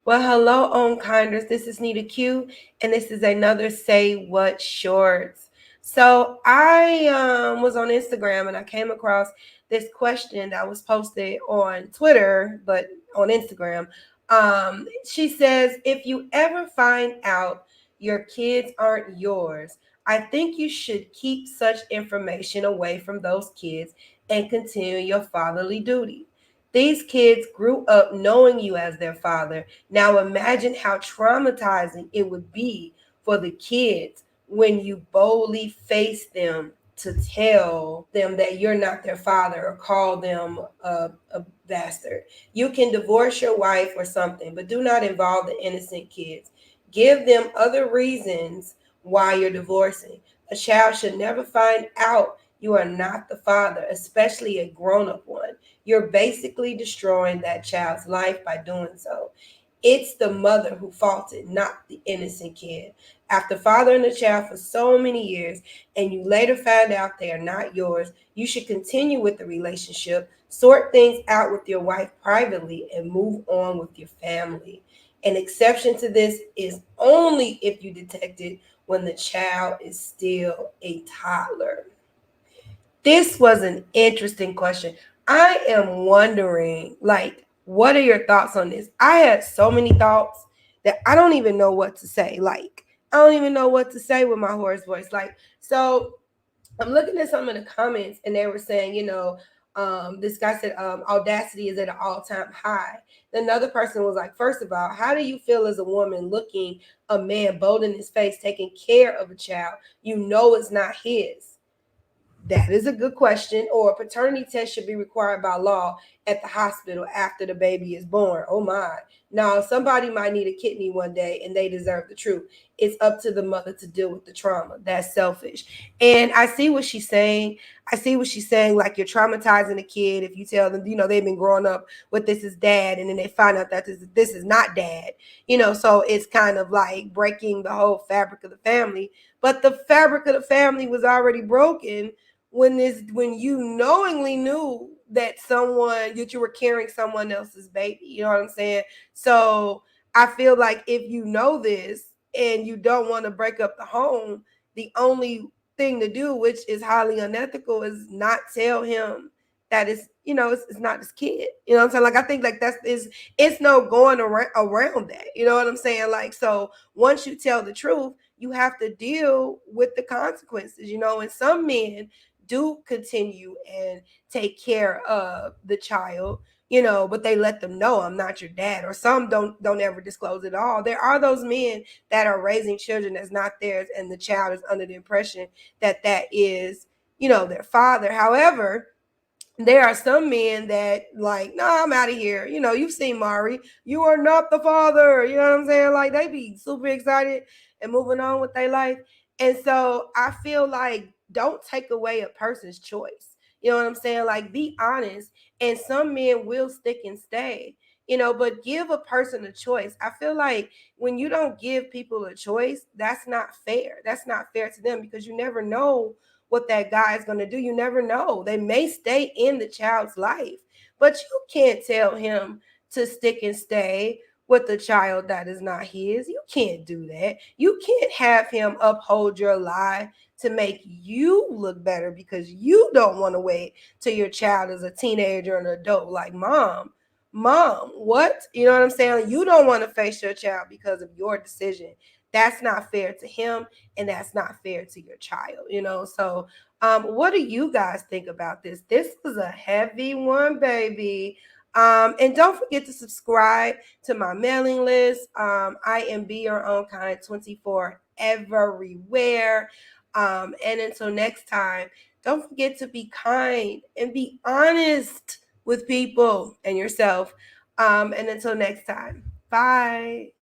Well, hello, Kinders. This is Nita Q, and this is another Say What Shorts. So I was on Instagram and I came across this question that was posted on Twitter, but on Instagram. She says, if you ever find out your kids aren't yours, I think you should keep such information away from those kids and continue your fatherly duty. These kids grew up knowing you as their father. Now imagine how traumatizing it would be for the kids when you boldly face them to tell them that you're not their father or call them a bastard. You can divorce your wife or something, but do not involve the innocent kids. Give them other reasons why you're divorcing. A child should never find out you are not the father, especially a grown up one. You're basically destroying that child's life by doing so. It's the mother who faulted, not the innocent kid. After fathering the child for so many years and you later find out they are not yours, you should continue with the relationship, sort things out with your wife privately, and move on with your family. An exception to this is only if you detect it when the child is still a toddler. This was an interesting question. I am wondering, like, what are your thoughts on this? I had so many thoughts that I don't even know what to say. Like, I don't even know what to say with my hoarse voice. Like, so I'm looking at some of the comments and they were saying, this guy said audacity is at an all-time high. Another person was like, first of all, how do you feel as a woman looking a man bold in his face, taking care of a child? You know it's not his. That is a good question. Or a paternity test should be required by law at the hospital after the baby is born. Oh my. Now, somebody might need a kidney one day and they deserve the truth. It's up to the mother to deal with the trauma. That's selfish. And I see what she's saying. I see what she's saying. Like, you're traumatizing a kid if you tell them, they've been growing up with this is dad, and then they find out that this is not dad. So it's kind of like breaking the whole fabric of the family. But the fabric of the family was already broken when you knowingly knew that you were carrying someone else's baby. You know what I'm saying? So I feel like if you know this and you don't want to break up the home, the only thing to do, which is highly unethical, is not tell him that it's not his kid. You know what I'm saying? Like, I think like it's no going around that. You know what I'm saying? Like, so once you tell the truth, you have to deal with the consequences. And some men do continue and take care of the child, but they let them know, I'm not your dad. Or some don't ever disclose it all. There are those men that are raising children that's not theirs, and the child is under the impression that is, their father. However, there are some men that like, no, I'm out of here. You've seen Mari. You are not the father. You know what I'm saying? Like, they be super excited and moving on with their life. And so I feel like, don't take away a person's choice. You know what I'm saying? Like, be honest. And some men will stick and stay, but give a person a choice. I feel like when you don't give people a choice, that's not fair. That's not fair to them, because you never know what that guy is going to do. You never know. They may stay in the child's life, but you can't tell him to stick and stay with the child that is not his. You can't do that. You can't have him uphold your lie to make you look better because you don't want to wait till your child is a teenager or an adult. Like, mom, what? You know what I'm saying? You don't want to face your child because of your decision. That's not fair to him, and that's not fair to your child. So what do you guys think about this? This was a heavy one, baby. And don't forget to subscribe to my mailing list. I am Be Your Own Kind 24 everywhere. And until next time, don't forget to be kind and be honest with people and yourself. And until next time, bye.